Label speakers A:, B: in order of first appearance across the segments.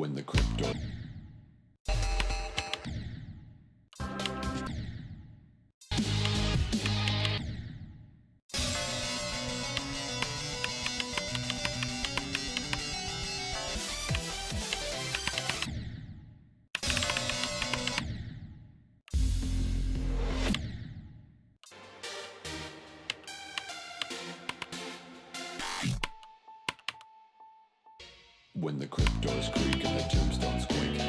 A: When the crypto when the cryptos creak and the tombstones quake.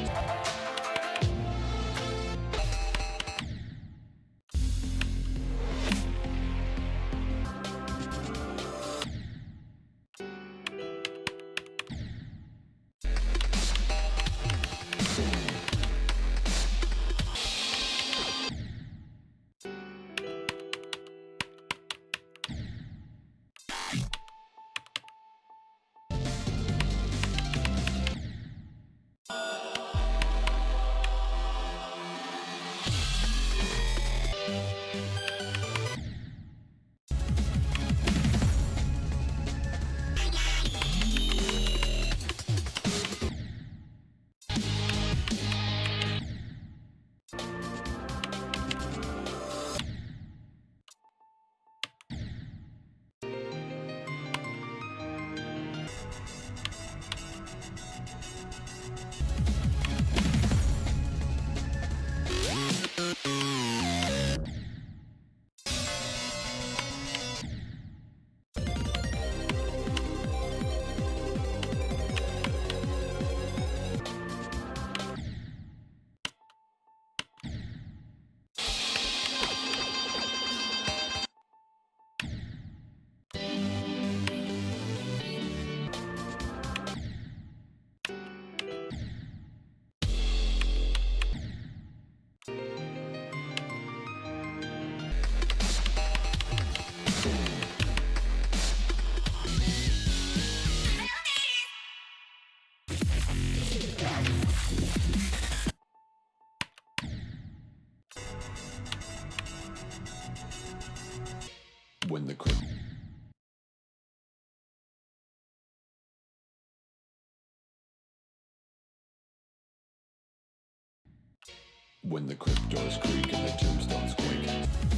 A: When the cryptos creak and the tombstones quake.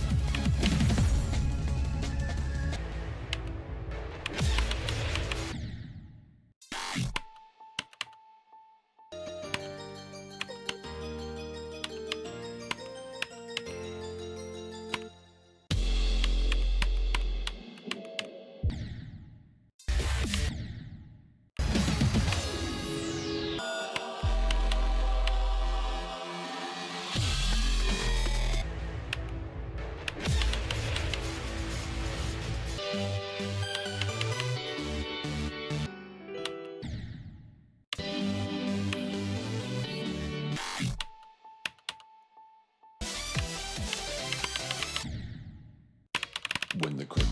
A: the crypt.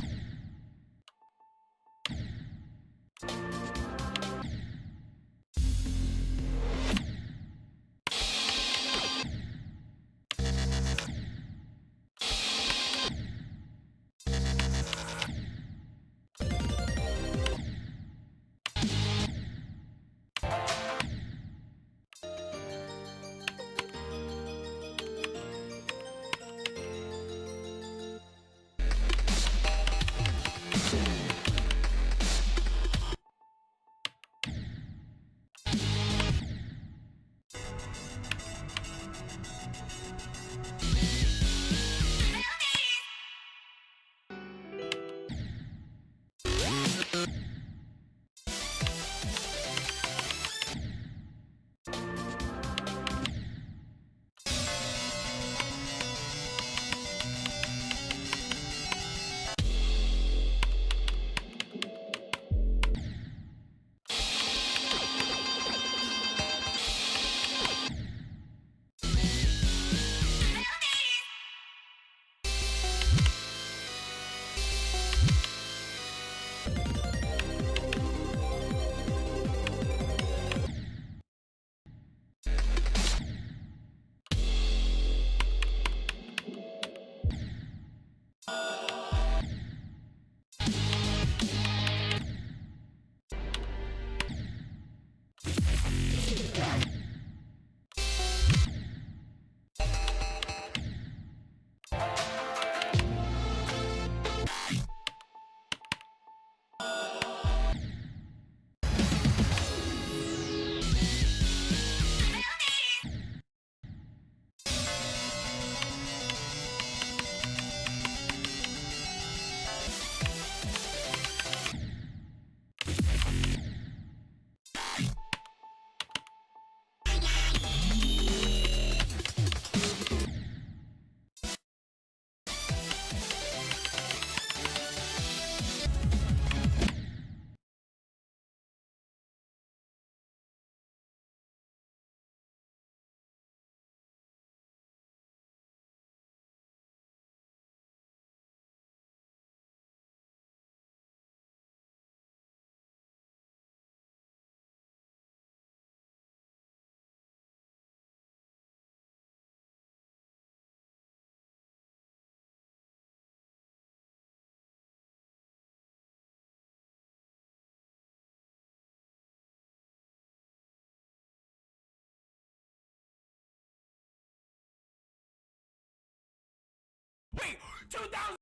B: Wait, 2,000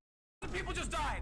B: people just died!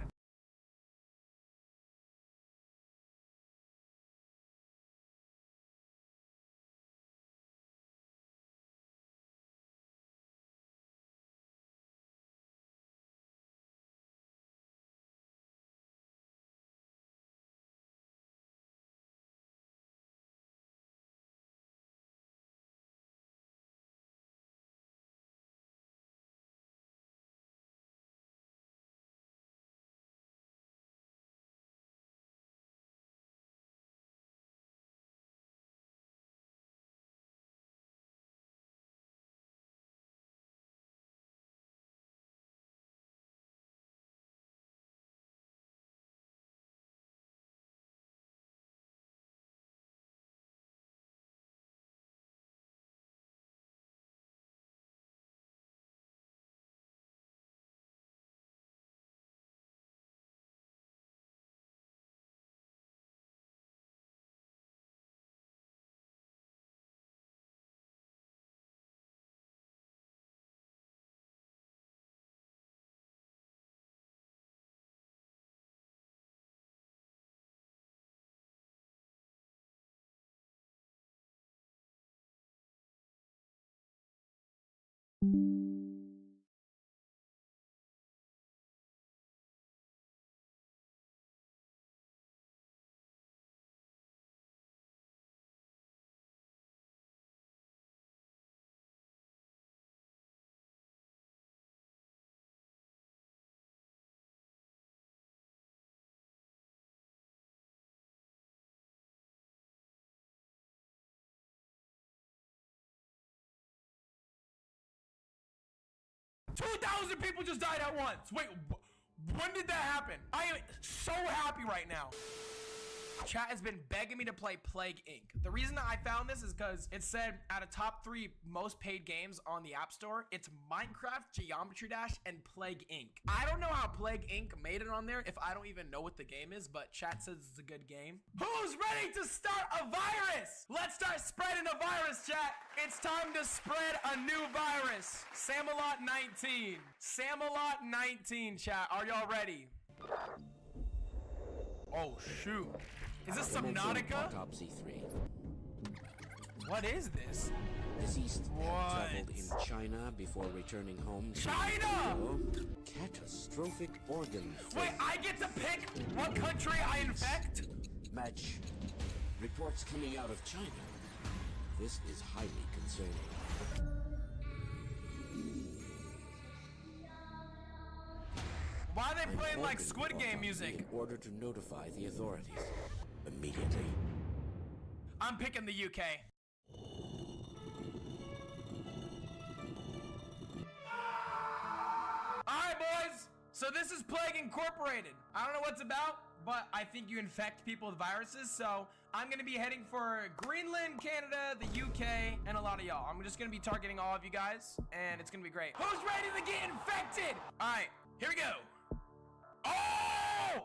B: $2,000 people just died at once! Wait, When did that happen? I am so happy right now. Chat has been begging me to play Plague Inc. The reason that I found this is because it said out of top 3 most paid games on the App Store, it's Minecraft, Geometry Dash, and Plague Inc. I don't know how Plague Inc. made it on there if I don't even know what the game is, but chat says it's a good game. Who's ready to start a virus? Let's start spreading a virus, chat. It's time to spread a new virus. Samalot 19. Samalot 19, chat. Are y'all ready? Oh, shoot. Is this Subnautica?
C: Autopsy 3.
B: What is this?
C: Deceased
B: What?
C: traveled in China before returning home.
B: China!
C: Catastrophic organ
B: Wait,
C: failure.
B: I get to pick what country I infect?
C: Match reports coming out of China. This is highly concerning.
B: Why are they
C: I'm
B: playing like
C: ordering
B: Squid
C: the
B: Game
C: autopsy
B: music?
C: in order to notify the authorities immediately.
B: I'm picking the UK. Alright, boys. So this is Plague Incorporated. I don't know what's about, but I think you infect people with viruses. So I'm going to be heading for Greenland, Canada, the UK, and a lot of y'all. I'm just going to be targeting all of you guys, and it's going to be great. Who's ready to get infected? Alright, here we go. Oh!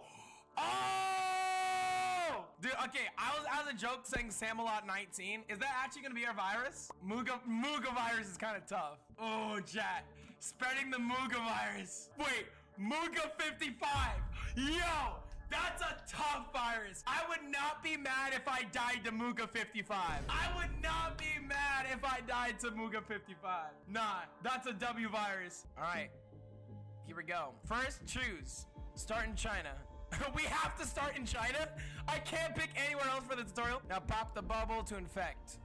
B: Oh! Dude, okay, I was as a joke saying Samalot 19. Is that actually gonna be our virus? Muga virus is kind of tough. Oh, chat. Spreading the Muga virus. Wait, Muga 55. Yo, that's a tough virus. I would not be mad if I died to Muga 55. I would not be mad if I died to Muga 55. Nah, that's a W virus. All right, here we go. First, choose. Start in China. We have to start in China? I can't pick anywhere else for the tutorial. Now pop the bubble to infect.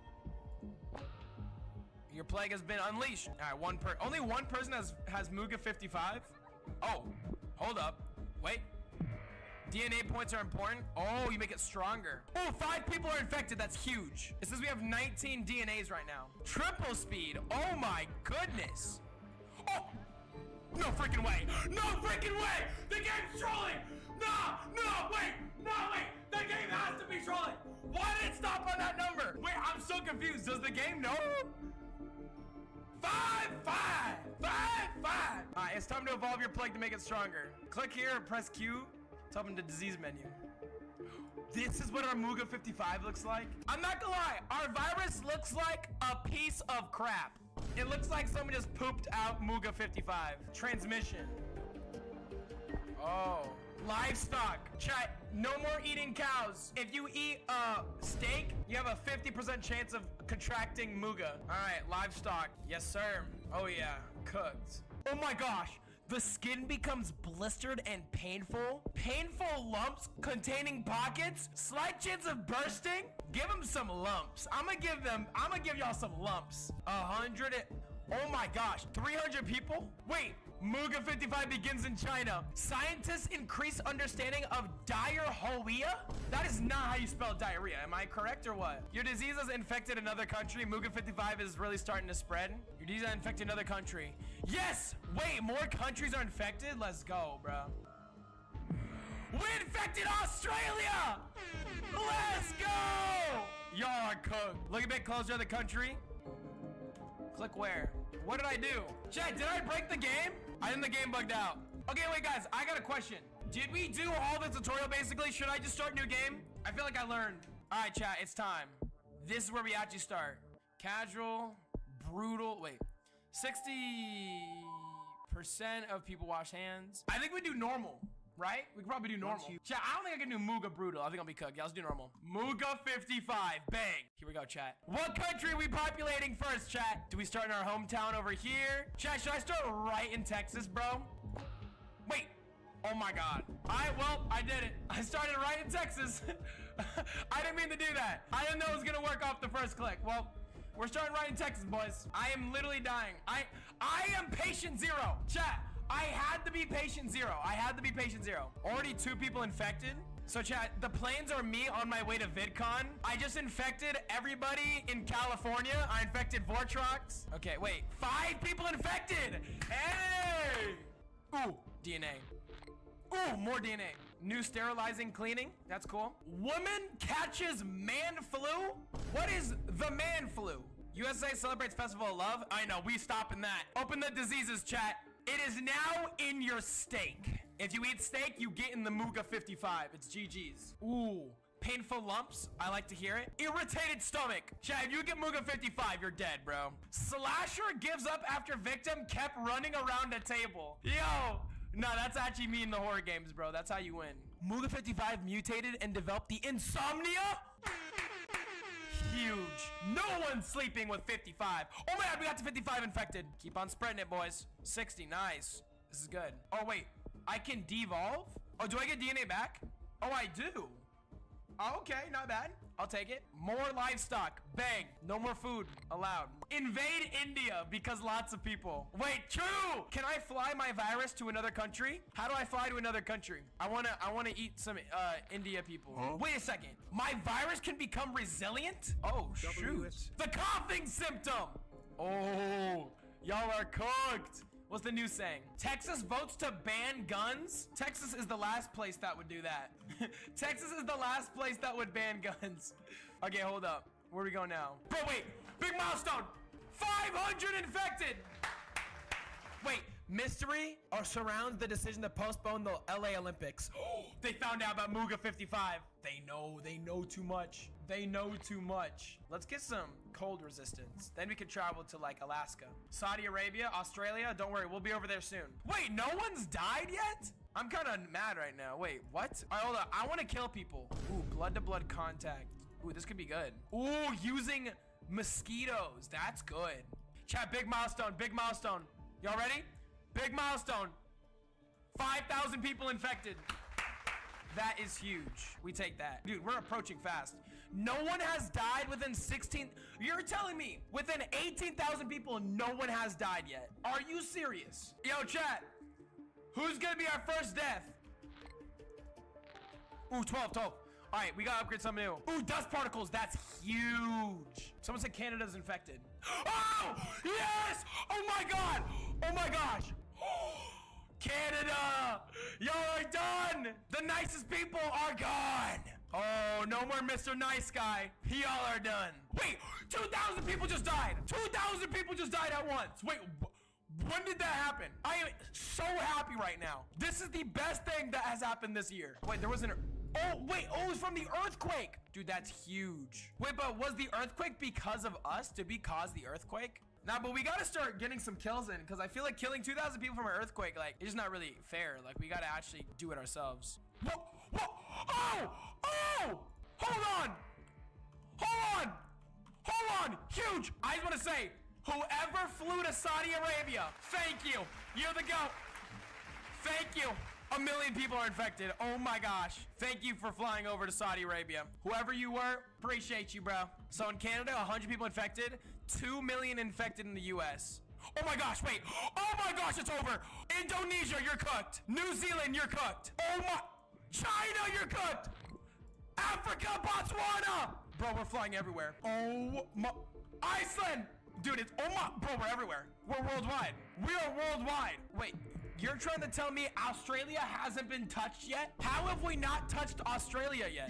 B: Your plague has been unleashed. All right, only one person has Muga 55. Oh, hold up. Wait. DNA points are important. Oh, you make it stronger. Oh, 5 people are infected. That's huge. It says we have 19 DNAs right now. Triple speed. Oh my goodness. Oh. No freaking way! No freaking way! The game's trolling! No, wait! The game has to be trolling! Why did it stop on that number? Wait, I'm so confused. Does the game know? 5, 5! Alright, it's time to evolve your plague to make it stronger. Click here and press Q to open the disease menu. This is what our Muga 55 looks like. I'm not gonna lie, our virus looks like a piece of crap. It looks like someone just pooped out Muga 55. Transmission. Oh. Livestock. Chat, no more eating cows. If you eat steak, you have a 50% chance of contracting Muga. Alright, livestock. Yes, sir. Oh yeah, cooked. Oh my gosh. The skin becomes blistered and painful. Painful lumps containing pockets. Slight chance of bursting. Give them some lumps. I'm gonna give y'all some lumps. 100. Oh my gosh, 300 people? Wait, Muga 55 begins in China. Scientists increase understanding of diarrhea? That is not how you spell diarrhea. Am I correct or what? Your disease has infected another country. Muga 55 is really starting to spread. Your disease has infected another country. Yes! Wait, more countries are infected? Let's go, bro. We infected Australia! Let's go! Y'all are cooked. Look a bit closer to the country. Click where? What did I do? Chat, did I break the game? I think the game bugged out. Okay, wait, guys, I got a question. Did we do all the tutorial, basically? Should I just start a new game? I feel like I learned. All right, chat, it's time. This is where we actually start. Casual, brutal, wait. 60% of people wash hands. I think we do normal, right? We could probably do normal. Chat, I don't think I can do Muga brutal. I think I'll be cooked. Yeah, let's do normal. Muga 55, bang. Here we go, chat. What country are we populating first, chat? Do we start in our hometown over here? Chat, should I start right in Texas, bro? Wait. Oh my God. Well, I did it. I started right in Texas. I didn't mean to do that. I didn't know it was gonna work off the first click. Well, we're starting right in Texas, boys. I am literally dying. I am patient zero. Chat, I had to be patient zero. Already 2 people infected. So chat, the planes are me on my way to VidCon. I just infected everybody in California. I infected Vortrox. Okay, wait. 5 people infected. Hey! Ooh, DNA. Ooh, more DNA. New sterilizing cleaning. That's cool. Woman catches man flu? What is the man flu? USA celebrates Festival of Love. I know, we stopping that. Open the diseases, chat. It is now in your steak. If you eat steak, you get in the Muga 55. It's GG's. Ooh, painful lumps. I like to hear it. Irritated stomach. Chat, if you get Muga 55, you're dead, bro. Slasher gives up after victim kept running around a table. Yo, no, that's actually me in the horror games, bro. That's how you win. Muga 55 mutated and developed the insomnia? Huge. No one's sleeping with 55. Oh my god, we got to 55 infected. Keep on spreading it, boys. 60, nice. This is good. Oh wait, I can devolve? Oh, do I get DNA back? Oh, I do. Oh, okay, not bad. I'll take it. More livestock. Bang. No more food allowed. Invade India because lots of people. Wait, true. Can I fly my virus to another country? How do I fly to another country? I wanna eat some India people. Huh? Wait a second. My virus can become resilient? Oh, shoot. The coughing symptom. Oh, y'all are cooked. What's the new saying? Texas votes to ban guns? Texas is the last place that would do that. Texas is the last place that would ban guns. Okay, hold up. Where are we going now? Bro, wait. Big milestone. 500 infected. Wait, mystery or surrounds the decision to postpone the LA Olympics. They found out about Muga 55. They know too much. They know too much. Let's get some cold resistance. Then we can travel to like Alaska. Saudi Arabia, Australia, don't worry, we'll be over there soon. Wait, no one's died yet? I'm kind of mad right now. Wait, what? All right, hold on. I want to kill people. Ooh, blood to blood contact. Ooh, this could be good. Ooh, using mosquitoes. That's good. Chat, big milestone, big milestone. Y'all ready? Big milestone. 5,000 people infected. That is huge. We take that. Dude, we're approaching fast. No one has died within 16... You're telling me within 18,000 people, no one has died yet. Are you serious? Yo, chat. Who's gonna be our first death? Ooh, 12. All right, we gotta upgrade something new. Ooh, dust particles. That's huge. Someone said Canada's infected. Oh, yes! Oh my god! Oh my gosh! Canada! Y'all are done! The nicest people are gone! Oh, no more Mr. Nice Guy. Y'all are done. Wait, 2,000 people just died. 2,000 people just died at once. Wait, when did that happen? I am so happy right now. This is the best thing that has happened this year. Wait, there was an... Oh, wait, oh, it's from the earthquake. Dude, that's huge. Wait, but was the earthquake because of us? Did we cause the earthquake? Nah, but we gotta start getting some kills in, because I feel like killing 2,000 people from an earthquake, like, it's just not really fair. Like, we gotta actually do it ourselves. Whoa! Oh! Hold on! Huge! I just wanna say, whoever flew to Saudi Arabia, thank you. You're the GOAT. Thank you. 1 million people are infected. Oh my gosh. Thank you for flying over to Saudi Arabia. Whoever you were, appreciate you, bro. So in Canada, 100 people infected, 2 million infected in the US. Oh my gosh, wait. Oh my gosh, it's over. Indonesia, you're cooked. New Zealand, you're cooked. Oh my... China, you're cooked. Africa, Botswana. Bro, we're flying everywhere. Oh my... Iceland. Dude, it's... Oh my... Bro, we're everywhere. We're worldwide. We are worldwide. Wait... You're trying to tell me Australia hasn't been touched yet? How have we not touched Australia yet?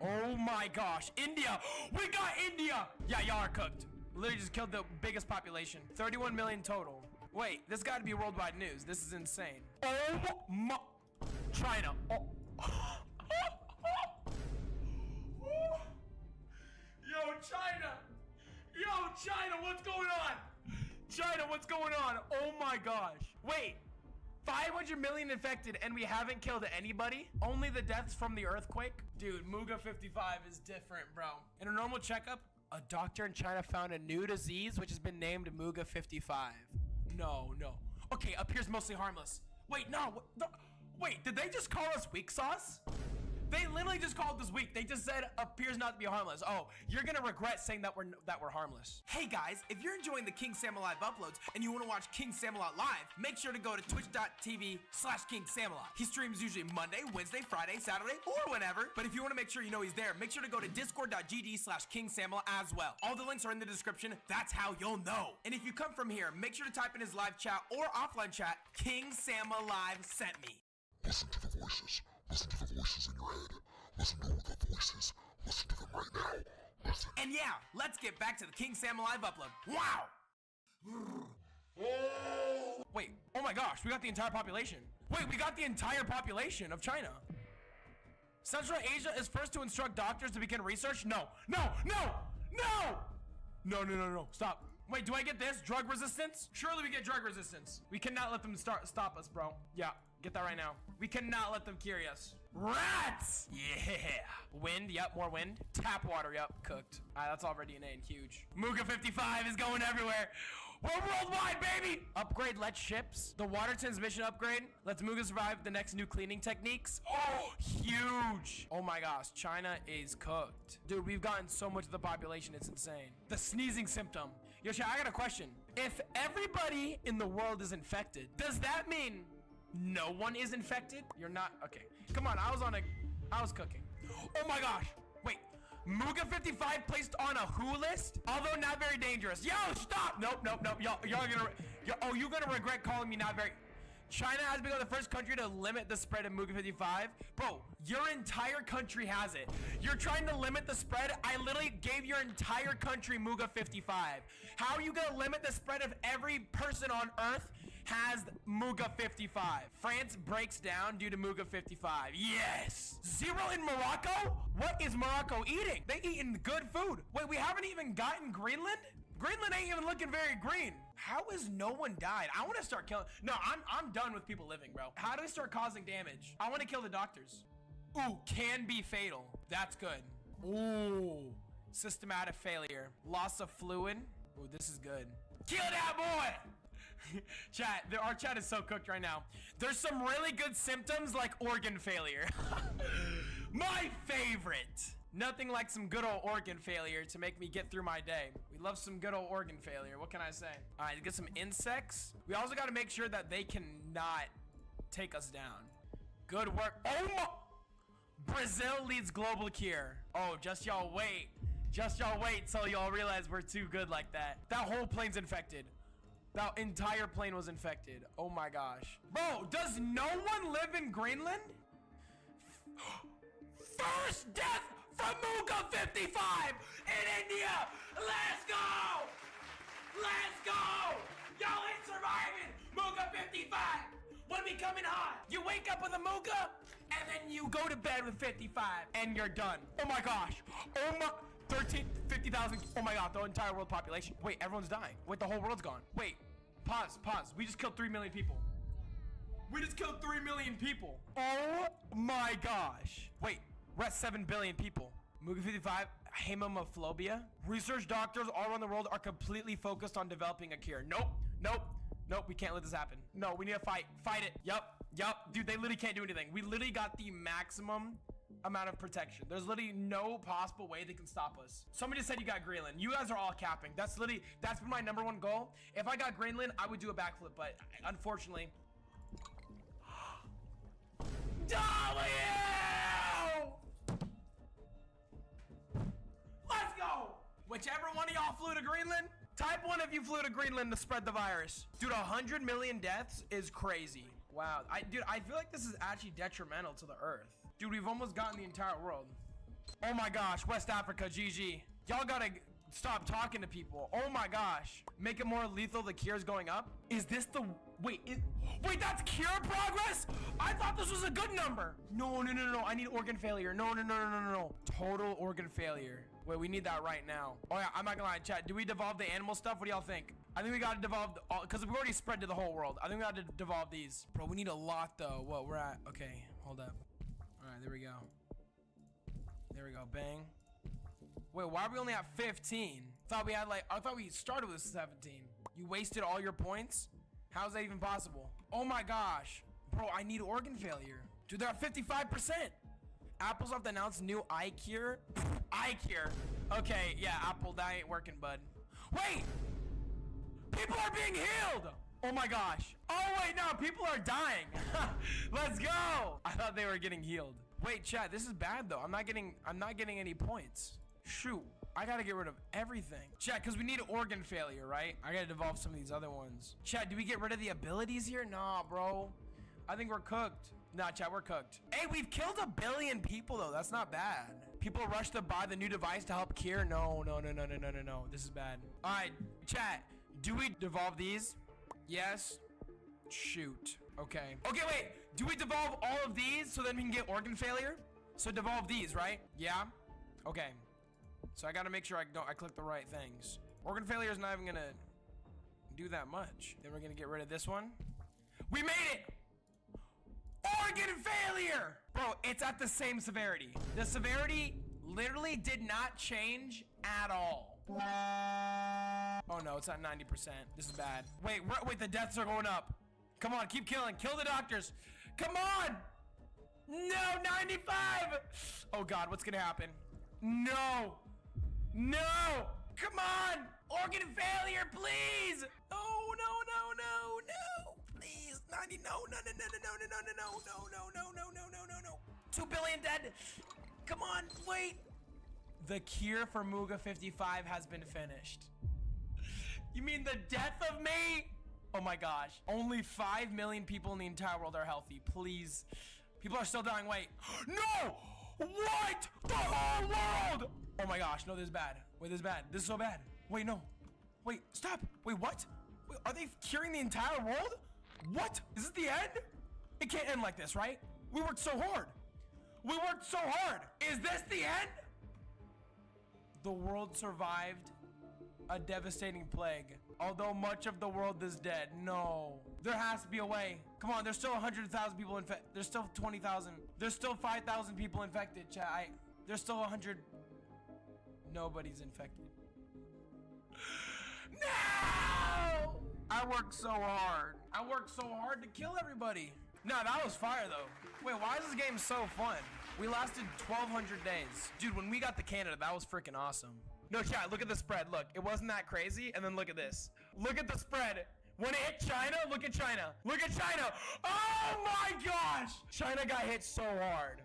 B: Oh my gosh. India. We got India. Yeah, y'all are cooked. Literally just killed the biggest population. 31 million total. Wait, this got to be worldwide news. This is insane. Oh my... China. Oh. Yo, China. Yo, China, what's going on? China, what's going on? Oh my gosh. Wait, 500 million infected and we haven't killed anybody? Only the deaths from the earthquake? Dude, Muga 55 is different, bro. In a normal checkup, a doctor in China found a new disease which has been named Muga 55. No. Okay, appears mostly harmless. Wait, no. Wait, did they just call us weak sauce? They literally just called us weak. They just said appears not to be harmless. Oh, you're gonna regret saying that we're harmless. Hey guys, if you're enjoying the King Sam Live uploads and you want to watch King Sam-A-Lot live, make sure to go to twitch.tv/King Sam-A-Lot. He streams usually Monday, Wednesday, Friday, Saturday, or whenever. But if you want to make sure you know he's there, make sure to go to discord.gg/King Sam-A-Lot as well. All the links are in the description. That's how you'll know. And if you come from here, make sure to type in his live chat or offline chat, King Sam-A Live sent me.
D: Listen to the voices. Listen to the voices in your head. Listen to the voices. Listen to them right now. Listen.
B: And yeah, let's get back to the King Sam Alive upload. Wow! Wait, oh my gosh, we got the entire population. Wait, we got the entire population of China. Central Asia is first to instruct doctors to begin research? No, no, no, no! No, no, no, no, stop. Wait, do I get this? Drug resistance? Surely we get drug resistance. We cannot let them stop us, bro. Yeah, get that right now. We cannot let them carry us. Rats! Yeah. Wind, yep, more wind. Tap water, yep, cooked. All right, that's already an A and huge. Muga 55 is going everywhere. We're worldwide, baby! Upgrade Let ships. The water transmission upgrade lets Muga survive the next new cleaning techniques. Oh, huge! Oh my gosh, China is cooked. Dude, we've gotten so much of the population, it's insane. The sneezing symptom. Yo, I got a question. If everybody in the world is infected, does that mean no one is infected? You're not, okay. Come on, I was cooking. Oh my gosh, wait. Muga 55 placed on a WHO list, although not very dangerous. Yo, stop! Nope, nope, nope. Y'all you're gonna regret calling me not very. China has become the first country to limit the spread of Muga 55. Bro, your entire country has it. You're trying to limit the spread. I literally gave your entire country Muga 55. How are you gonna limit the spread of every person on Earth has Muga 55? France breaks down due to Muga 55. Yes! Zero in Morocco? What is Morocco eating? They eating good food. Wait, we haven't even gotten Greenland? Greenland ain't even looking very green. How has no one died? I want to start killing. No, I'm done with people living, bro. How do we start causing damage? I want to kill the doctors. Ooh, can be fatal. That's good. Ooh, systematic failure. Loss of fluid. Ooh, this is good. Kill that boy! Chat, our chat is so cooked right now. There's some really good symptoms like organ failure. My favorite. Nothing like some good old organ failure to make me get through my day. We love some good old organ failure. What can I say? All right, get some insects. We also got to make sure that they cannot take us down. Good work. Oh my! Brazil leads global cure. Oh, just y'all wait. Just y'all wait till y'all realize we're too good like that. That whole plane's infected. That entire plane was infected. Oh my gosh. Bro, does no one live in Greenland? First death from Muga 55 in India. Let's go. Let's go. Y'all ain't surviving. Muga 55. When we coming hot, you wake up with a Muga and then you go to bed with 55 and you're done. Oh my gosh. Oh my. 50,000. Oh my god, the entire world population. Wait, everyone's dying. Wait, the whole world's gone. Wait, pause. We just killed 3 million people. We just killed 3 million people. Oh my gosh. Wait, we're at 7 billion people. Muga 55, hemophobia. Research doctors all around the world are completely focused on developing a cure. Nope, we can't let this happen. No, we need to fight. Fight it. Yup. Dude, they literally can't do anything. We literally got the maximum amount of protection. There's literally no possible way they can stop us. Somebody just said you got Greenland. You guys are all capping. That's been my #1 goal. If I got Greenland, I would do a backflip, but unfortunately. W! Let's go! Whichever one of y'all flew to Greenland, type 1 if you flew to Greenland to spread the virus. Dude, 100 million deaths is crazy. Wow, dude, I feel like this is actually detrimental to the Earth. Dude, we've almost gotten the entire world. Oh my gosh, West Africa, GG. Y'all gotta stop talking to people. Oh my gosh. Make it more lethal, the cure's going up. Is this the, wait, that's cure progress? I thought this was a good number. No, I need organ failure. No. Total organ failure. Wait, we need that right now. Oh yeah, I'm not gonna lie, chat. Do we devolve the animal stuff? What do y'all think? I think we gotta devolve, because we already spread to the whole world. I think we gotta devolve these. Bro, we need a lot though. What, we're at, okay, hold up. All right, there we go. There we go, bang. Wait, why are we only at 15? I thought we started with 17. You wasted all your points? How is that even possible? Oh my gosh. Bro, I need organ failure. Dude, they're at 55%. Applesoft announced new eye cure. Eye cure. Okay, yeah, Apple, that ain't working, bud. Wait! People are being healed! Oh my gosh. Oh wait, no, people are dying. Let's go. I thought they were getting healed. Wait, chat, this is bad though. I'm not getting any points. Shoot, I gotta get rid of everything. Chat, because we need organ failure, right? I gotta devolve some of these other ones. Chat, do we get rid of the abilities here? Nah, bro. I think we're cooked. Nah, chat, we're cooked. Hey, we've killed 1 billion people though. That's not bad. People rush to buy the new device to help cure. No. This is bad. All right, chat. Do we devolve these? Yes. Shoot. Okay. Okay, wait. Do we devolve all of these so then we can get organ failure? So devolve these, right? Yeah. Okay. So I gotta make sure I click the right things. Organ failure is not even gonna do that much. Then we're gonna get rid of this one. We made it! Organ failure! Bro, it's at the same severity. The severity literally did not change at all. Oh no, it's at 90%. This is bad. Wait, the deaths are going up. Come on, keep killing. Kill the doctors. Come on! No, 95! Oh God, what's gonna happen? No! No! Come on! Organ failure, please! No. Please, 90, no. 2 billion dead. Come on, wait. The cure for Muga 55 has been finished. You mean the death of me? Oh my gosh. Only 5 million people in the entire world are healthy. Please. People are still dying. Wait. No! What? The whole world! Oh my gosh. No, this is bad. Wait, this is bad. This is so bad. Wait, no. Wait, stop. Wait, what? Wait, are they curing the entire world? What? Is this the end? It can't end like this, right? We worked so hard. We worked so hard. Is this the end? The world survived a devastating plague, although much of the world is dead. No, there has to be a way. Come on, there's still 100,000 people infected. There's still 20,000. There's still 5,000 people infected, chat. There's still 100. Nobody's infected. No! I worked so hard. I worked so hard to kill everybody. No, that was fire though. Wait, why is this game so fun? We lasted 1,200 days. Dude, when we got to Canada, that was freaking awesome. No, chat, look at the spread. Look, it wasn't that crazy. And then look at this. Look at the spread. When it hit China, look at China. Look at China. Oh my gosh. China got hit so hard.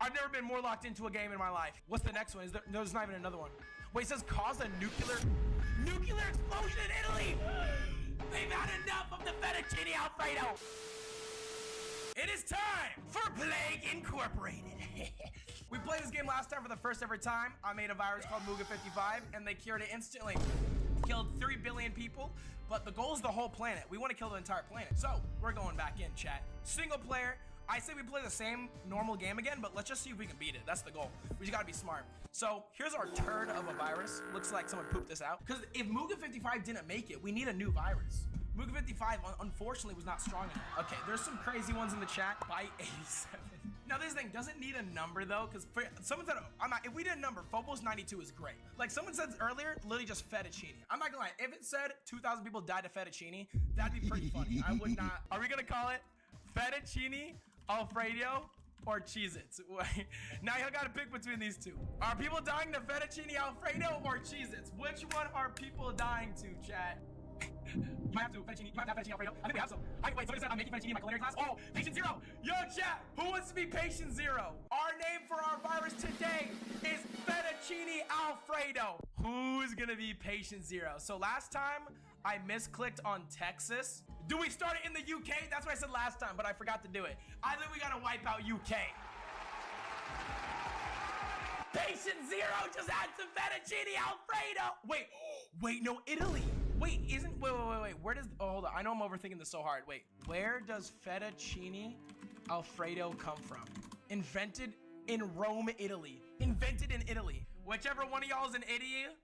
B: I've never been more locked into a game in my life. What's the next one? There's not even another one. Wait, it says cause a nuclear explosion in Italy. They've had enough of the fettuccine Alfredo. It is time for Plague Incorporated. We played this game last time for the first ever time. I made a virus called Muga 55 and they cured it instantly. Killed 3 billion people, but the goal is the whole planet. We want to kill the entire planet. So we're going back in, chat. Single player. I say we play the same normal game again, but let's just see if we can beat it. That's the goal. We just gotta be smart. So here's our turd of a virus. Looks like someone pooped this out. Because if Muga 55 didn't make it, we need a new virus. Muga 55 unfortunately was not strong enough. Okay, there's some crazy ones in the chat. Byte 87. Now this thing doesn't need a number though, because someone said, if we did a number, Phobos 92 is great. Like someone said earlier, literally just fettuccine. I'm not gonna lie, if it said 2,000 people died of fettuccine, that'd be pretty funny. I would not. Are we gonna call it fettuccine Alfredo or Cheez-Its? Now you gotta pick between these two. Are people dying to fettuccine Alfredo or Cheez-Its? Which one are people dying to, chat? You might have to fettuccine. You might have fettuccine Alfredo. I think we have some. Wait, somebody said I'm making fettuccine in my culinary class. Oh, patient zero. Yo, chat, who wants to be patient zero? Our name for our virus today is fettuccine Alfredo. Who's gonna be patient zero? So last time I misclicked on Texas. Do we start it in the UK? That's what I said last time, but I forgot to do it. I think we gotta wipe out UK. Patient zero just had some fettuccine Alfredo. Wait, no, Italy. Wait, where does, oh, hold on. I know I'm overthinking this so hard. Wait, where does fettuccine Alfredo come from? Invented in Rome, Italy. Invented in Italy. Whichever one of y'all is an idiot.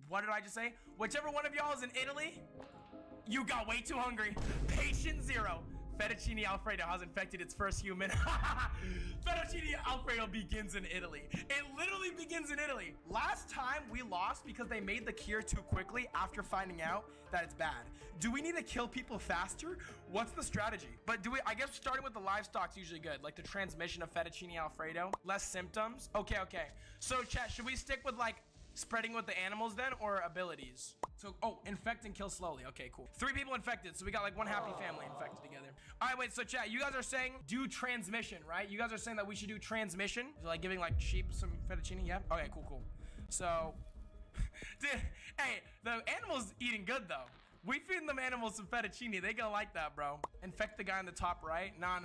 B: What did I just say? Whichever one of y'all is in Italy, you got way too hungry. Patient zero. Fettuccine Alfredo has infected its first human. Fettuccine Alfredo begins in Italy. It literally begins in Italy. Last time we lost because they made the cure too quickly after finding out that it's bad. Do we need to kill people faster? What's the strategy? But I guess starting with the livestock's usually good. Like the transmission of Fettuccine Alfredo. Less symptoms. Okay. So chat, should we stick with like spreading with the animals then, or abilities? So, infect and kill slowly. Okay, cool. 3 people infected, so we got like one happy family infected together. All right, wait, so chat, you guys are saying do transmission, right? You guys are saying that we should do transmission, so like giving like sheep some fettuccine, yeah? Okay, cool. So, Dude, hey, the animal's eating good though. We feeding them animals some fettuccine. They gonna like that, bro. Infect the guy on the top right. No. I'm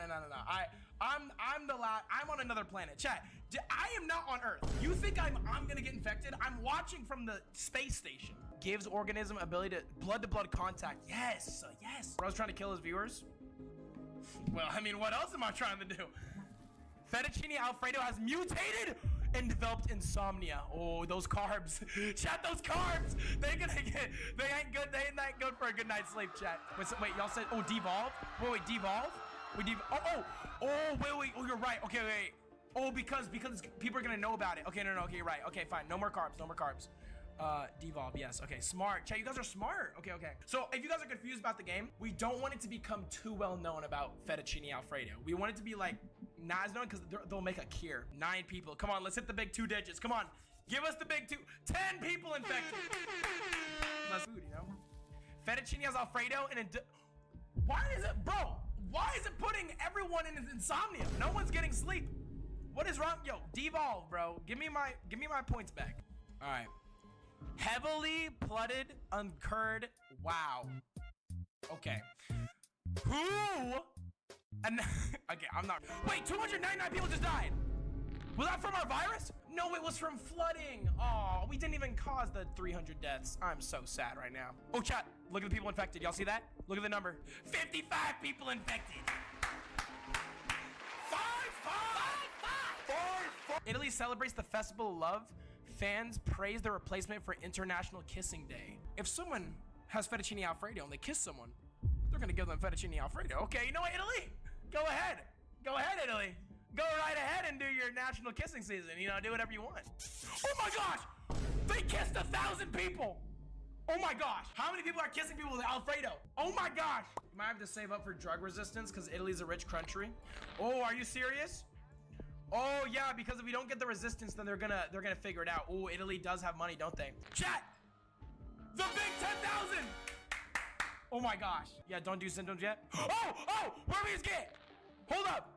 B: the last. I'm on another planet. Chat. I am not on Earth. You think I'm gonna get infected? I'm watching from the space station. Gives organism ability to blood-to-blood contact. Yes, yes. Bro's trying to kill his viewers. Well, I mean, what else am I trying to do? Fettuccine Alfredo has mutated and developed insomnia. Oh, those carbs. Chat, those carbs. They ain't good. They ain't that good for a good night's sleep, chat. Wait, y'all said, oh, devolve? Wait, devolve? Wait, oh, you're right. Okay, wait. Oh, because people are gonna know about it. Okay, no, okay, you're right. Okay, fine. No more carbs. Devolve, yes. Okay, smart. Chat, you guys are smart. Okay. So if you guys are confused about the game, we don't want it to become too well known about Fettuccine Alfredo. We want it to be like not as known because they'll make a cure. 9 people. Come on, let's hit the big 2 digits. Come on, give us the big 2. 10 people infected. Less food, you know. Fettuccine Alfredo and why is it putting everyone in insomnia? No one's getting sleep. What is wrong? Yo, devolve, bro. Give me my points back. All right. Heavily flooded, uncurred. Wow. Okay. Who? And okay, I'm not. Wait, 299 people just died. Was that from our virus? No, it was from flooding. Oh, we didn't even cause the 300 deaths. I'm so sad right now. Oh, chat. Look at the people infected. Y'all see that? Look at the number. 55 people infected. Five. Italy celebrates the festival of love. Fans praise the replacement for International Kissing Day. If someone has fettuccine alfredo and they kiss someone, they're gonna give them fettuccine alfredo. Okay, you know what, Italy? Go ahead, Italy. Go right ahead and do your national kissing season. You know, do whatever you want. Oh my gosh, they kissed 1,000 people. Oh my gosh, how many people are kissing people with Alfredo? Oh my gosh. You might have to save up for drug resistance because Italy's a rich country. Oh, are you serious? Oh yeah, because if we don't get the resistance, then they're gonna figure it out. Oh, Italy does have money, don't they? Chat! The big 10,000! Oh my gosh. Yeah, don't do symptoms yet. Oh! Where we just get? Hold up!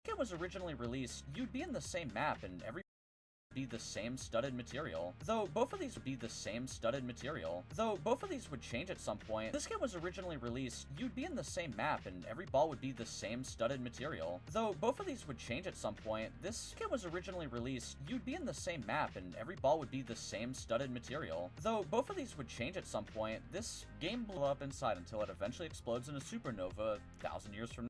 E: It was originally released, you'd be in the same map and every be the same studded material. Though both of these would be the same studded material. Though both of these would change at some point. This game was originally released, you'd be in the same map and every ball would be the same studded material. Though both of these would change at some point. This game was originally released, you'd be in the same map and every ball would be the same studded material. Though both of these would change at some point. This game blew up inside until it eventually explodes in a supernova 1,000 years from now.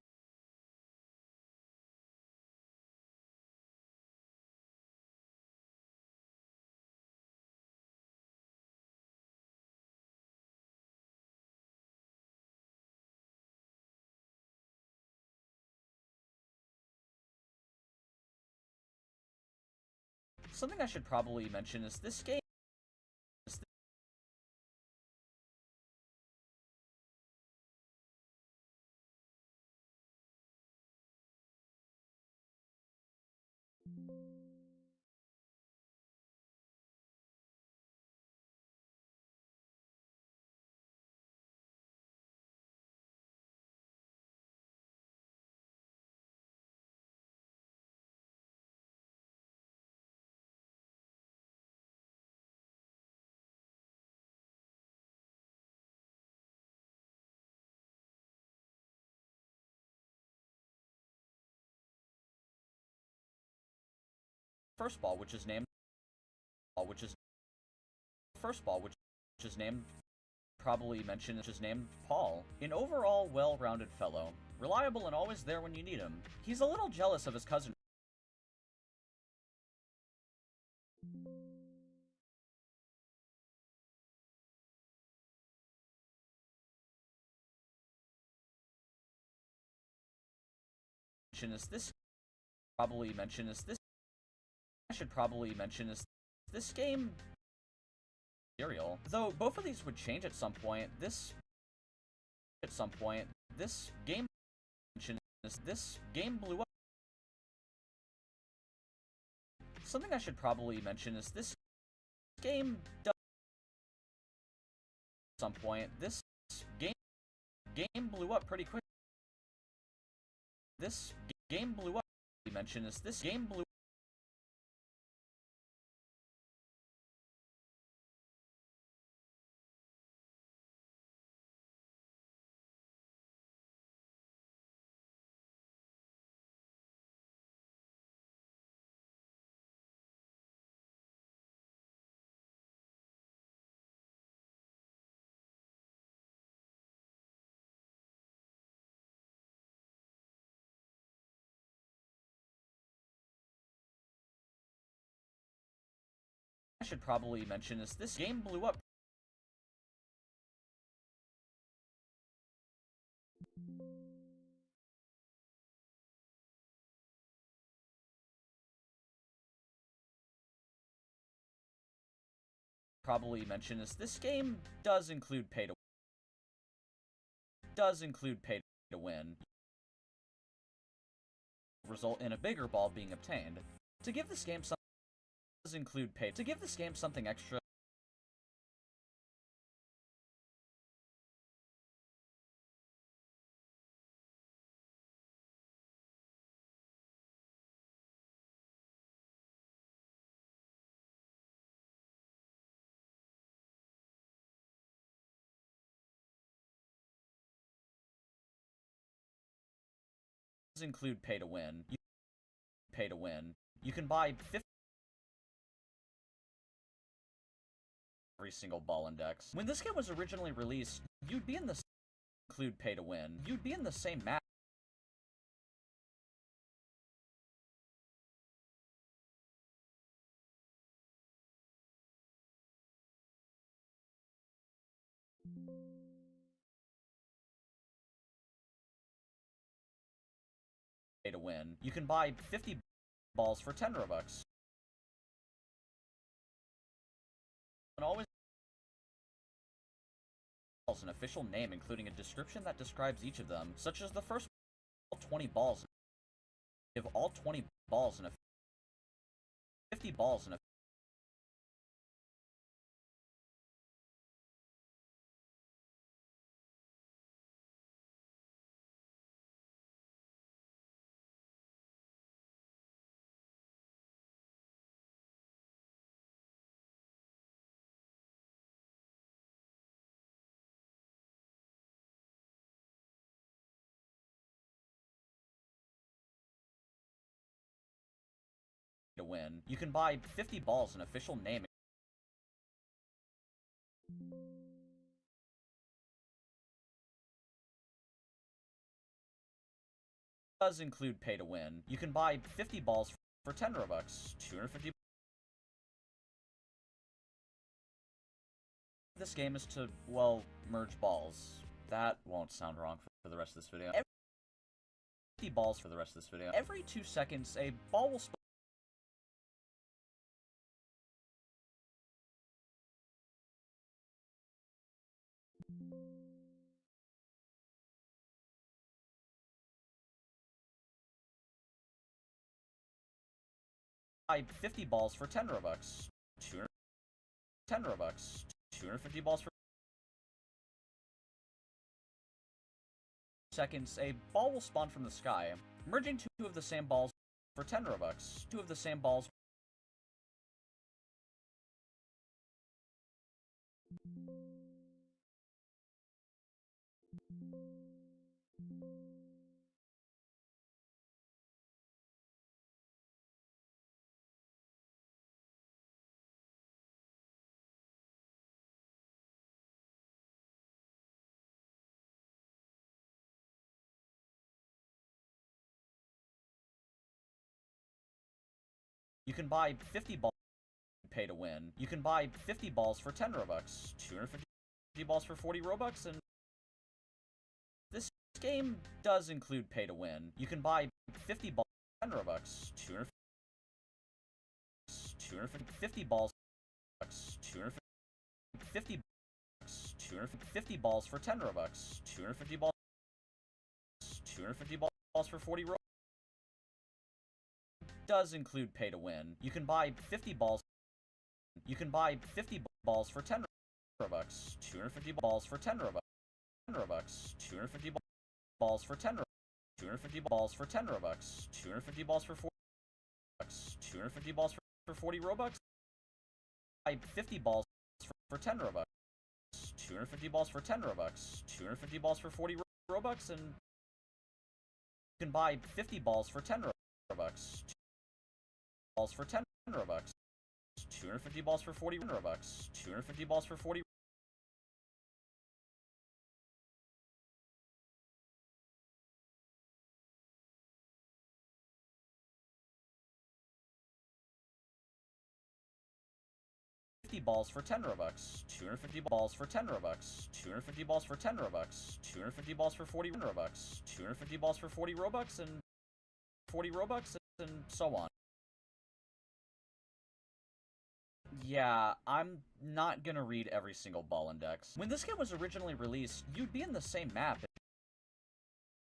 E: Something I should probably mention is this game first ball, which is named probably mentioned, which is named Paul. An overall well-rounded fellow, reliable and always there when you need him. He's a little jealous of his cousin. I should probably mention is this game material. Though both of these would change at some point, this game blew up. Something I should probably mention is this game does at some point. This game blew up pretty quick. This game blew up. Mention is this game blew. I should probably mention is this game blew up. Probably mention is this game does include pay to win. Result in a bigger ball being obtained. To give this game something extra. Include pay to win. You can buy 50 every single ball index. When this game was originally released, you'd be in the include pay to win. You'd be in the same map. Pay to win. You can buy 50 balls for 10 Robux. And always an official name including a description that describes each of them, such as the first 20 balls. Give all 20 balls and 50 balls and to win. You can buy 50 balls, an official name. Does include pay to win. You can buy 50 balls for 10 Robux, 250. This game is to, well, merge balls. That won't sound wrong for the rest of this video. 50 balls for the rest of this video. Every 2 seconds, a ball will spawn. 50 balls for 10 Robux. 10 Robux. 250 balls for seconds, a ball will spawn from the sky, merging two of the same balls for 10 Robux. Two of the same balls. You can buy 50 balls pay to win. You can buy 50 balls for 10 Robux, 250 balls for 40 Robux, and this game does include pay to win. You can buy 50 balls for 10 Robux, 250 balls, 250 50 bucks, 250 balls for 10 Robux, 250 balls, 250 balls for 40 Robux. Does include pay to win. You can buy 50 balls. You can buy 50 balls for 10 Robux, 250 balls for 10 Robux, 250 balls for 10 Robux, 250 balls for 10 Robux, 250 balls for 40 Robux, 250 balls for 40 Robux. Buy 50 balls for 10 Robux, 250 balls for 10 Robux, 250 balls for 40 Robux, and you can buy 50 balls for 10 Robux, balls for 10 Robux, 250 balls for 40 Robux, 250 balls for 40 balls for 10 Robux, 250 balls for 10 Robux, 250 balls for 10 Robux, 250 balls for 40 Robux, 250 balls for 40 Robux, and 40 Robux, and so on. Yeah, I'm not gonna read every single ball index. When this game was originally released, you'd be in the same map.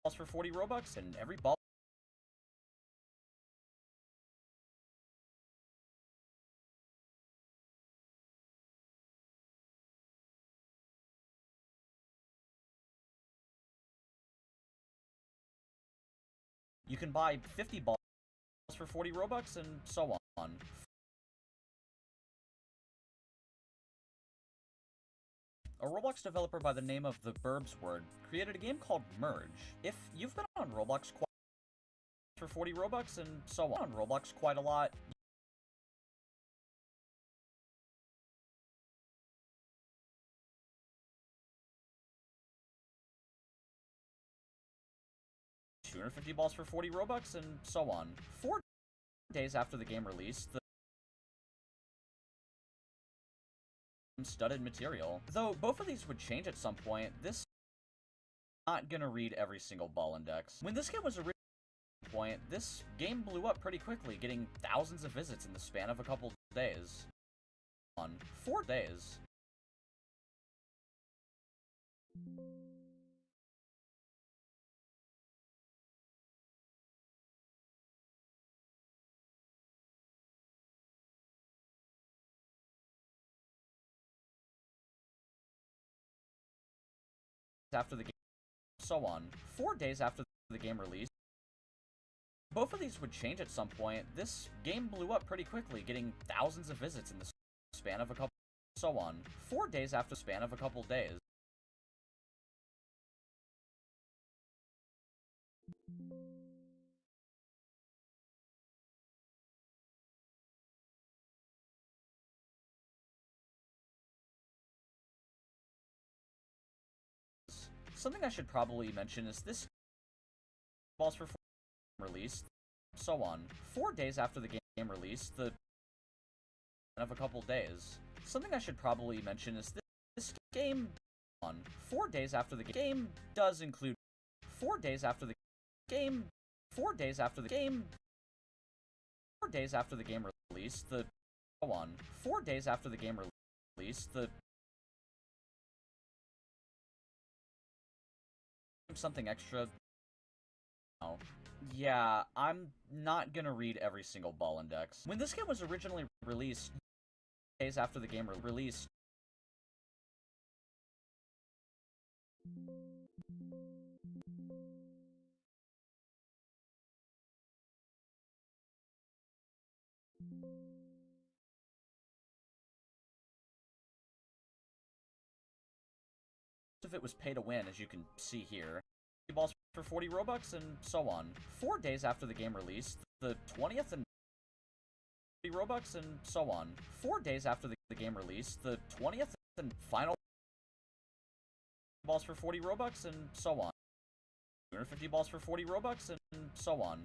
E: Balls for 40 Robux, and every ball 50 balls for 40 Robux, and so on. A Roblox developer by the name of The Burbs Word created a game called Merge. If you've been on Roblox for 40 Robux, and so on Roblox quite a lot, 250 balls for 40 Robux, and so on. 4 days after the game released, the studded material. Though both of these would change at some point, this not gonna read every single ball index. When this game was originally point, this game blew up pretty quickly, getting thousands of visits in the span of a couple days. On 4 days. After the game, so on. 4 days after the game released. Both of these would change at some point. This game blew up pretty quickly, getting thousands of visits in the span of a couple, so on. 4 days after the span of a couple days. Something I should probably mention is this balls for release, so on. 4 days after the game released, the of a couple days. Something I should probably mention is this game on 4 days after the game does include 4 days after the game 4 days after the game 4 days after the game release, the so on. 4 days after the game release, the something extra. Oh. Yeah, I'm not gonna read every single ball index. When this game was originally released, days after the game released, of it was pay to win, as you can see here. Balls for 40 Robux, and so on. 4 days after the game released, the 20th and Robux, and so on. 4 days after the game released, the 20th and final balls for 40 Robux, and so on. 250 balls for 40 Robux, and so on.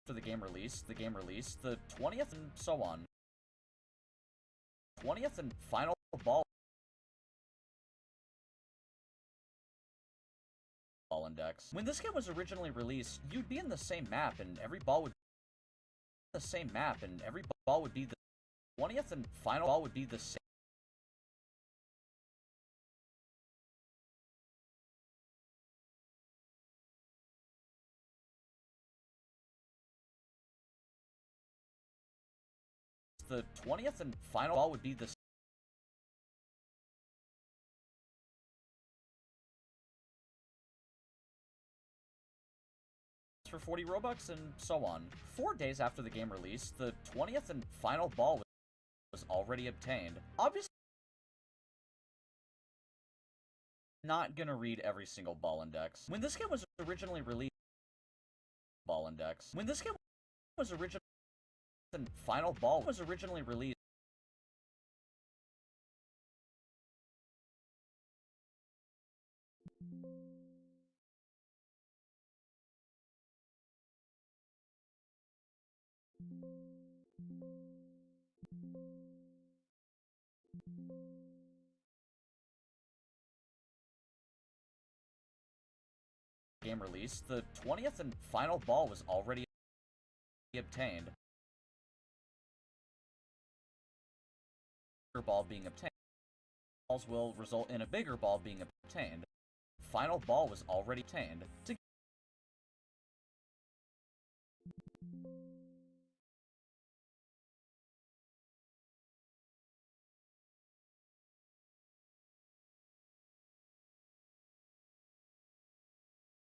E: After the game released, the 20th and so on. 20th and final ball index. When this game was originally released, you'd be in the same map, and every ball would be the same map, and every ball would be the 20th and final ball would be the same the 20th and final ball would be the for 40 Robux, and so on. 4 days after the game release, the 20th and final ball was already obtained. Obviously, not gonna read every single ball index. When this game was originally released, ball index. When this game was originally and final ball was originally released, the 20th and final ball was already obtained. Ball being obtained. Balls will result in a bigger ball being obtained. Final ball was already obtained.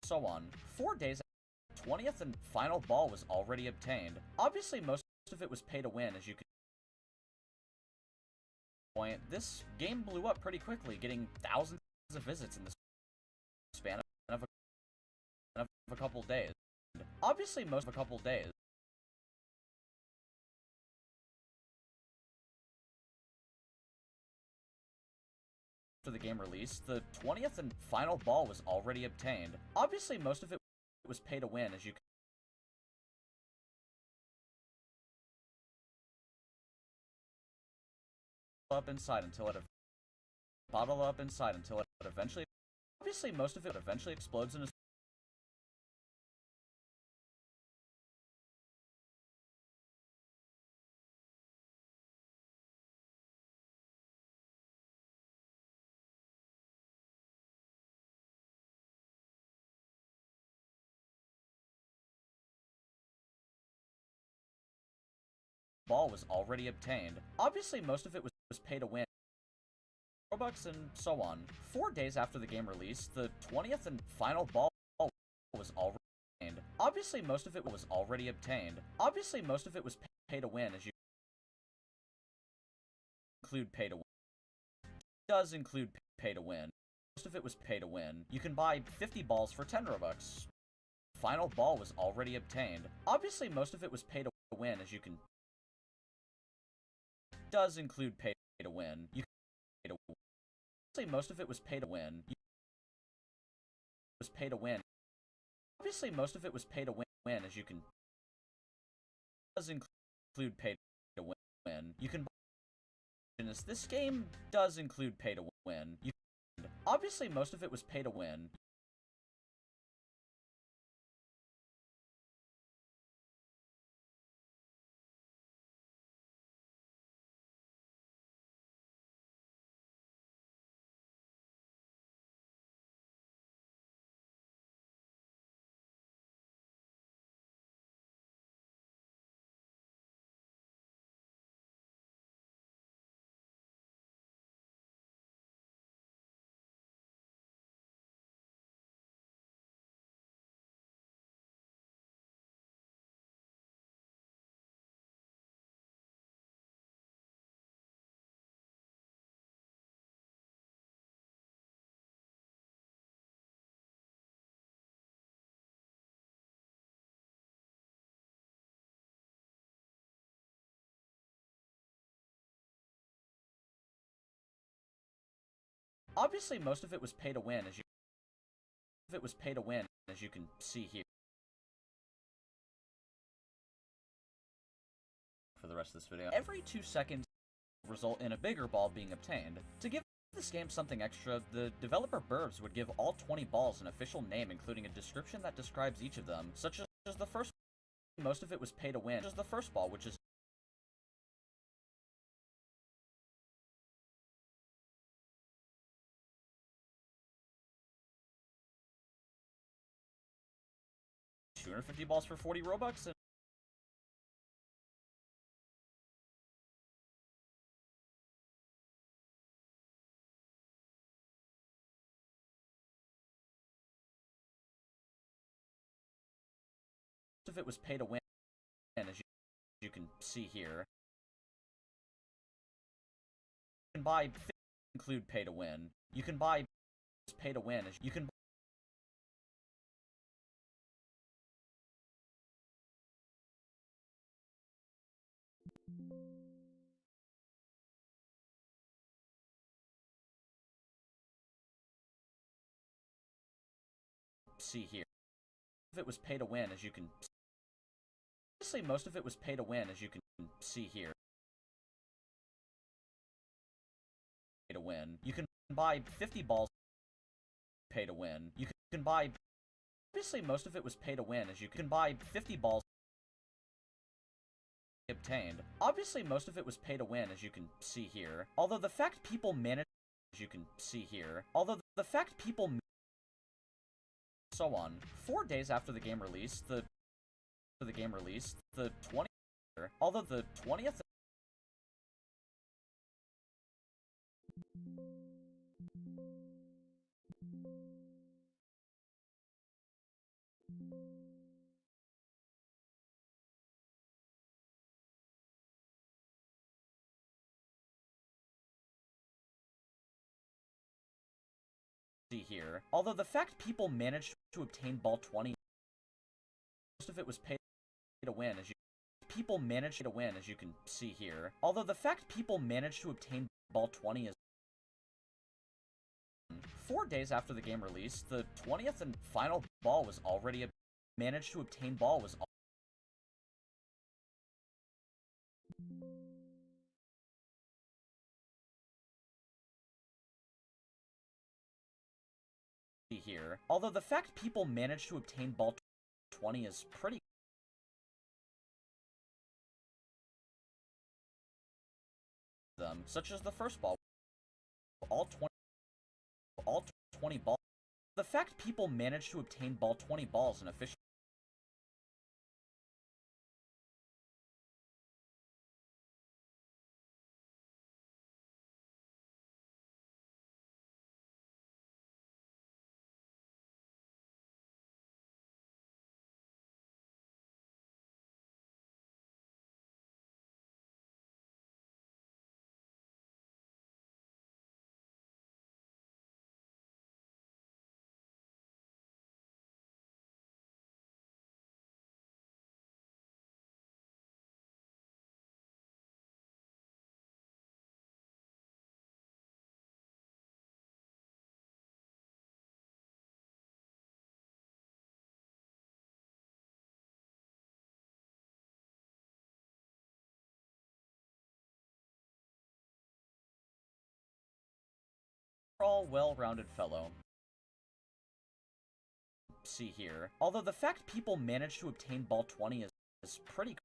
E: So on. 4 days, 20th and final ball was already obtained. Obviously, most of it was pay to win, as you can point. This game blew up pretty quickly, getting thousands of visits in the span of a couple days. Obviously, most of a couple days. After the game release, the 20th and final ball was already obtained. Obviously, most of it was pay to win, as you can up inside until it bottle up inside until it eventually. Obviously, most of it eventually explodes in a ball was already obtained. Obviously, most of it was pay to win. Robux and so on. 4 days after the game release, the 20th and final ball was already obtained. Obviously, most of it was already obtained. Obviously, most of it was pay to win, as you include pay to win. Does include pay to win. Most of it was pay to win. You can buy 50 balls for 10 Robux. Final ball was already obtained. Obviously, most of it was pay to win, as you can does include pay to win. You can pay to win. Obviously, most of it was pay to win. Was pay to win. Obviously, most of it was pay to win, as you can does include pay to win. You can this game does include pay to win. You obviously, most of it was pay to win. Obviously, most of it was pay to win, as you can see here. For the rest of this video, every 2 seconds result in a bigger ball being obtained. To give this game something extra, the developer Burbs would give all 20 balls an official name, including a description that describes each of them, such as the first. Most of it was pay to win, just the first ball, which is $250 balls for 40 Robux, and of it was pay to win, as you can see here. You can buy include pay to win. You can buy pay to win as you can see here. If it was pay to win, as you can obviously most of it was pay to win, as you can see here. Pay to win. You can buy 50 balls pay to win. You can buy obviously most of it was pay to win, as you can buy 50 balls obtained. Obviously most of it was pay to win, as you can see here. Although the fact people managed, as you can see here. Although the fact people so on. 4 days after the game released, the 20th, although the 20th see here. Although the fact people managed to obtain ball 20, most of it was pay to win, as you people managed to win, as you can see here. Although the fact people managed to obtain ball 20 is 4 days after the game released, the 20th and final ball was already managed to obtain ball was here. Although the fact people managed to obtain ball 20 is pretty them, such as the first ball, all 20 balls. The fact people managed to obtain ball 20 balls in efficient all well-rounded fellow. See here. Although the fact people managed to obtain ball 20 is pretty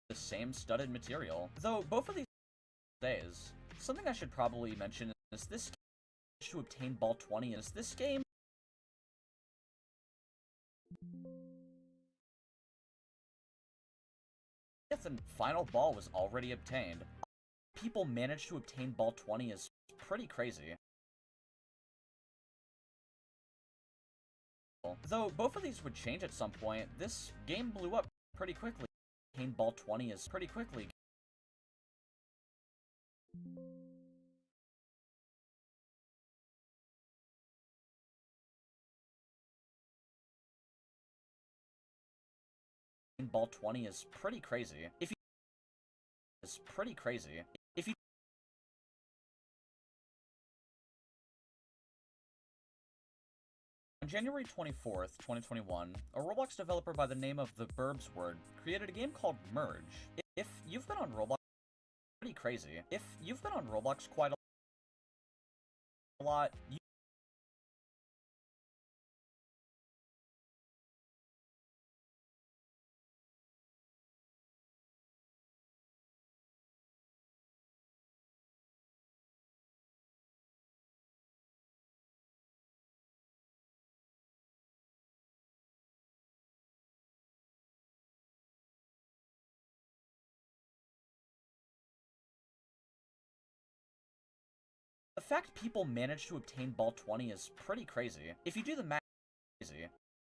E: the same studded material. Though both of these days, something I should probably mention is this to obtain ball 20 is this game and final ball was already obtained. People managed to obtain ball 20 is pretty crazy. Though both of these would change at some point, this game blew up pretty quickly. Obtain ball 20 is pretty quickly. Ball 20 is pretty crazy. If you On January 24th, 2021, a Roblox developer by the name of The Burbs Word created a game called Merge. If you've been on Roblox, pretty crazy. If you've been on Roblox quite a lot, the fact people managed to obtain ball 20 is pretty crazy. If you do the math,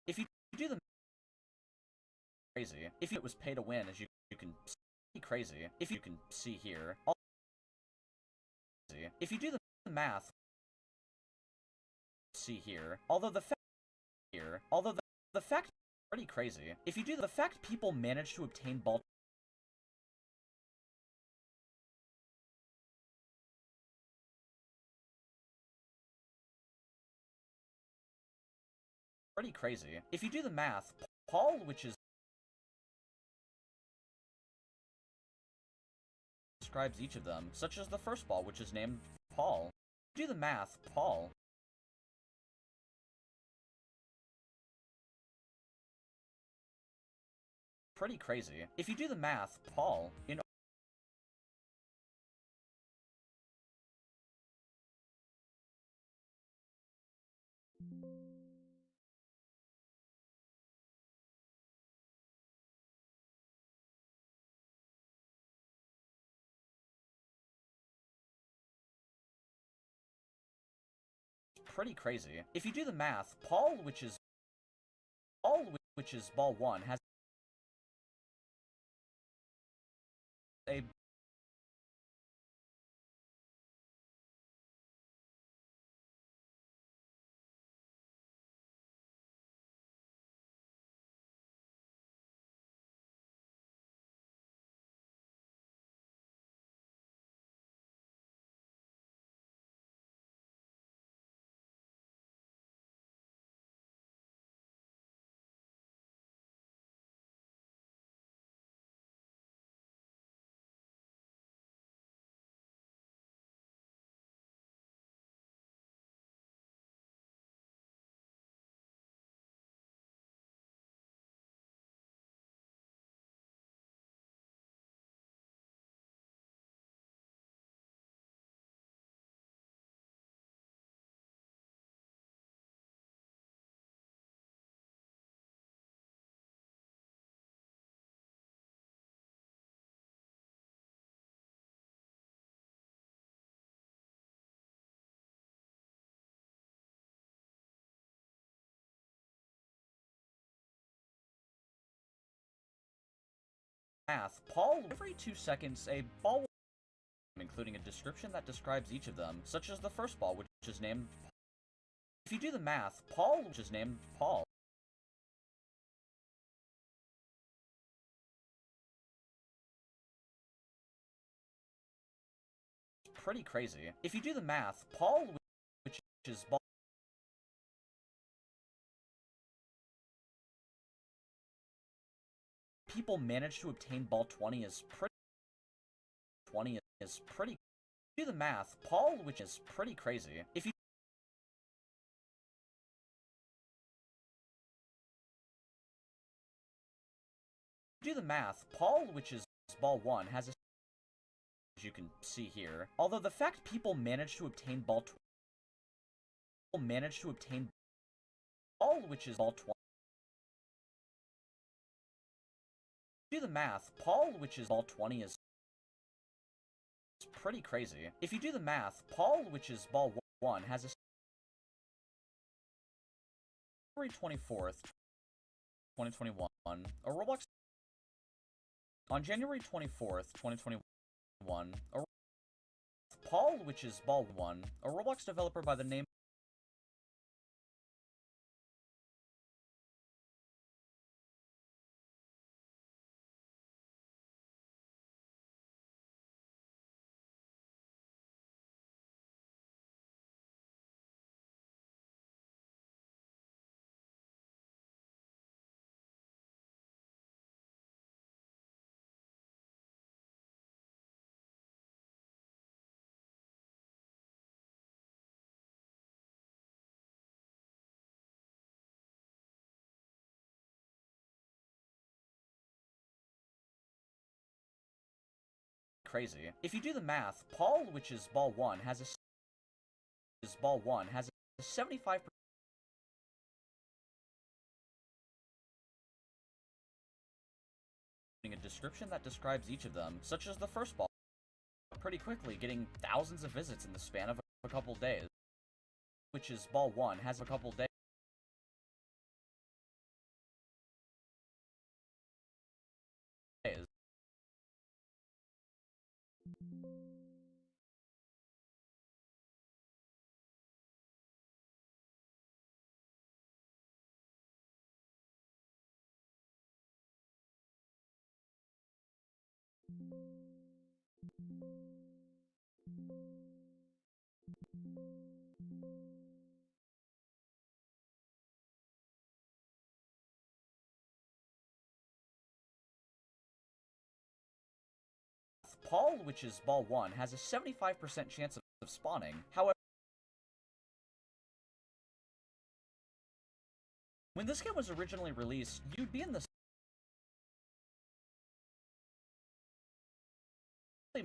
E: If you do the crazy, if it was pay to win, as you can see crazy, if you can see here, if you do the math, see here, although the fact pretty crazy. If you do the fact people manage to obtain ball pretty crazy. If you do the math, Paul, which is describes each of them, such as the first ball, which is named Paul. Do the math, Paul. Pretty crazy. If you do the math, Paul, in pretty crazy. If you do the math, Paul, which is ball 1, has a math, Paul, every 2 seconds, a ball, including a description that describes each of them, such as the first ball, which is named Paul. If you do the math, Paul, which is named Paul. Pretty crazy. If you do the math, Paul, which is ball. People manage to obtain ball 20 is pretty. Do the math, Paul, which is pretty crazy. If you do the math, Paul, which is ball 1, has a, as you can see here, although the fact people manage to obtain ball 20 Paul, which is ball 20. Do the math, Paul, which is ball 20 is pretty crazy. If you do the math, Paul, which is ball 1, has a February 24th, 2021, a Roblox on January 24th, 2021, a Paul, which is ball 1, a Roblox developer by the name crazy. If you do the math, Paul, which is ball 1, has a 75% a description that describes each of them, such as the first ball, pretty quickly, getting thousands of visits in the span of a couple days, which is ball 1 has a couple days. Paul, which is ball 1, has a 75% chance of spawning. However, when this game was originally released, you'd be in the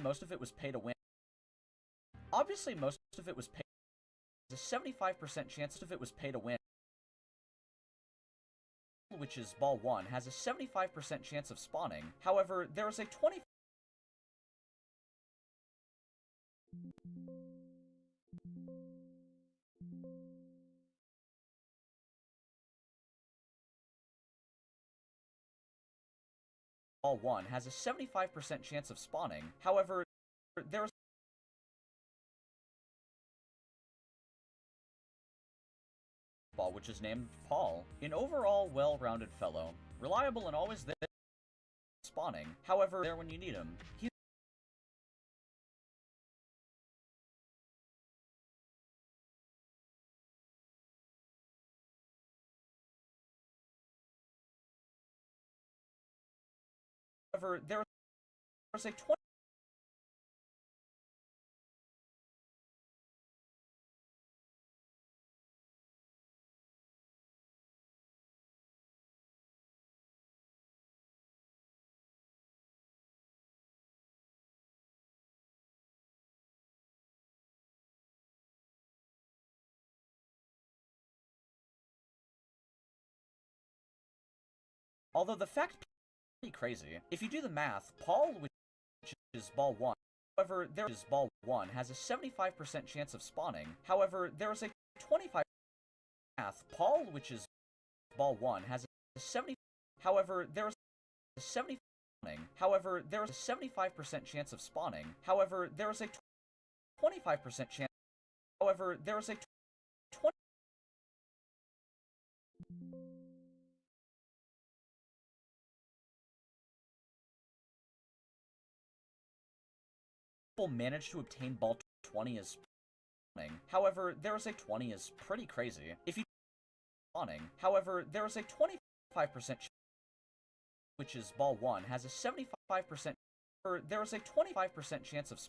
E: most of it was pay to win. Obviously, most of it was pay. There's a 75% chance of it was pay to win. Which is ball 1, has a 75% chance of spawning. However, there is a 20. Ball 1 has a 75% chance of spawning. However, there is ball which is named Paul, an overall well-rounded fellow, reliable and always there spawning. However, there when you need him. However, there is a 20. Although the fact is pretty crazy. If you do the math, Paul, which is ball 1, however, there is ball 1 has a 75% chance of spawning. However, there is a 25 math. Paul, which is ball 1, has a 70. However, there is a 70 spawning. However, there is a 75% chance of spawning. However, there is a 25% chance. However, there is a 20. Managed to obtain ball 20 as spawning. However, there is a 20 is pretty crazy. If you spawning, however, there is a 25% which is ball 1 has a 75%. There is a 25% chance of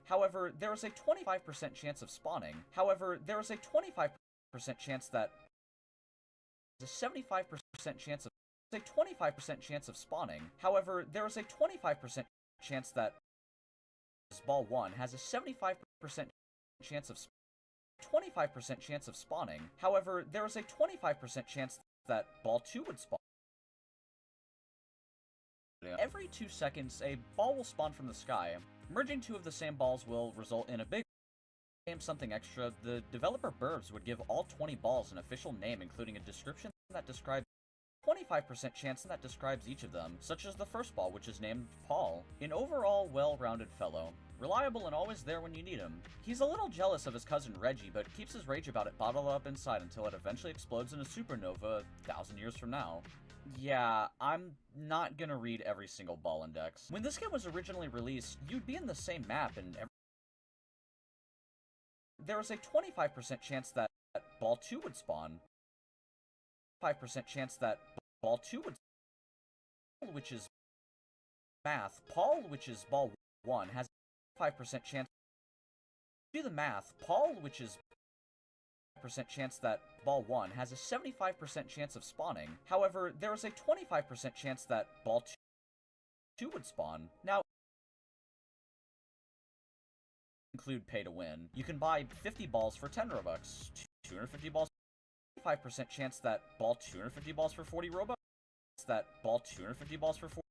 E: However, there is a 25% chance of spawning. However, there is a 25% chance that a 75% chance of a 25% chance of spawning. However, there is a 25% chance that ball 1 has a 75% chance of 25% chance of spawning. However, there is a 25% chance that ball 2 would spawn. Every 2 seconds, a ball will spawn from the sky. Merging 2 of the same balls will result in a big game something extra. The developer Burbs would give all 20 balls an official name, including a description that describes 25% chance that describes each of them, such as the first ball, which is named Paul. An overall well-rounded fellow. Reliable and always there when you need him. He's a little jealous of his cousin Reggie, but keeps his rage about it bottled up inside until it eventually explodes in a supernova 1,000 years from now. Yeah, I'm not gonna read every single ball index. When this game was originally released, you'd be in the same map and there was a 25% chance that ball 2 would spawn. 5% chance that ball 2 would spawn, which is math. Paul, which is ball 1, has a 5% chance. Do the math. Paul, which is percent chance that ball 1 has a 75% chance of spawning. However, there is a 25% chance that ball 2 would spawn. Now, include pay to win. You can buy 50 balls for 10 Robux, 250 balls, 5% chance that ball 250 balls for 40 Robux, that ball 250 balls for 40.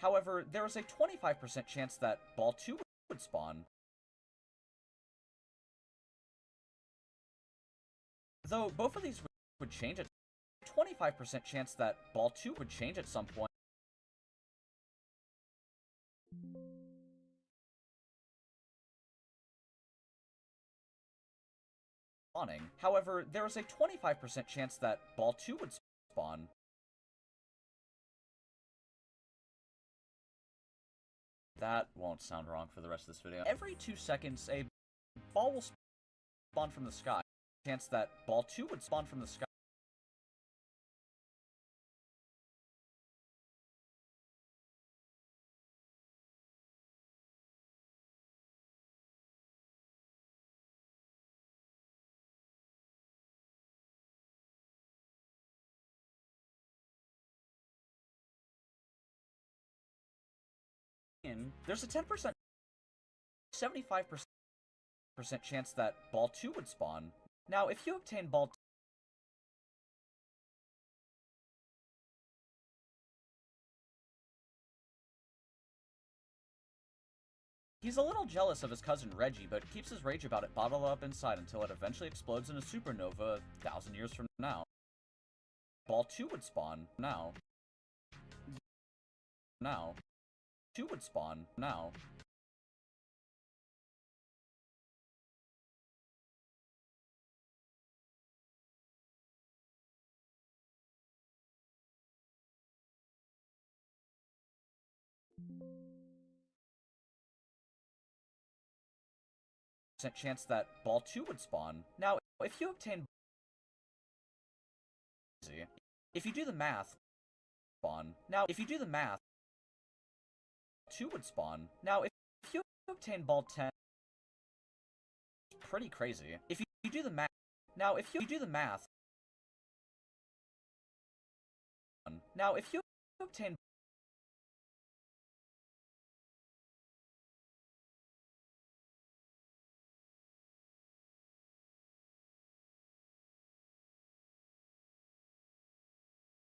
E: However, there is a 25% chance that ball 2 would spawn. Though both of these would change at 25% chance that ball 2 would change at some point. Spawning. However, there is a 25% chance that ball 2 would spawn. That won't sound wrong for the rest of this video. Every 2 seconds, a ball will spawn from the sky. Chance that ball 2 would spawn from the sky. There's a 10%, 75% chance that ball 2 would spawn. Now, if you obtain ball 2, he's a little jealous of his cousin Reggie, but keeps his rage about it bottled up inside until it eventually explodes in a supernova 1,000 years from now. Ball 2 would spawn. Now. 2 would spawn. Now. Chance that ball 2 would spawn. Now, if you obtain... If you do the math... Spawn. Now, if you do the math... 2 would spawn. Now, if you obtain ball 10... Pretty crazy. If you do the math... Now, if you do the math... Now, if you obtain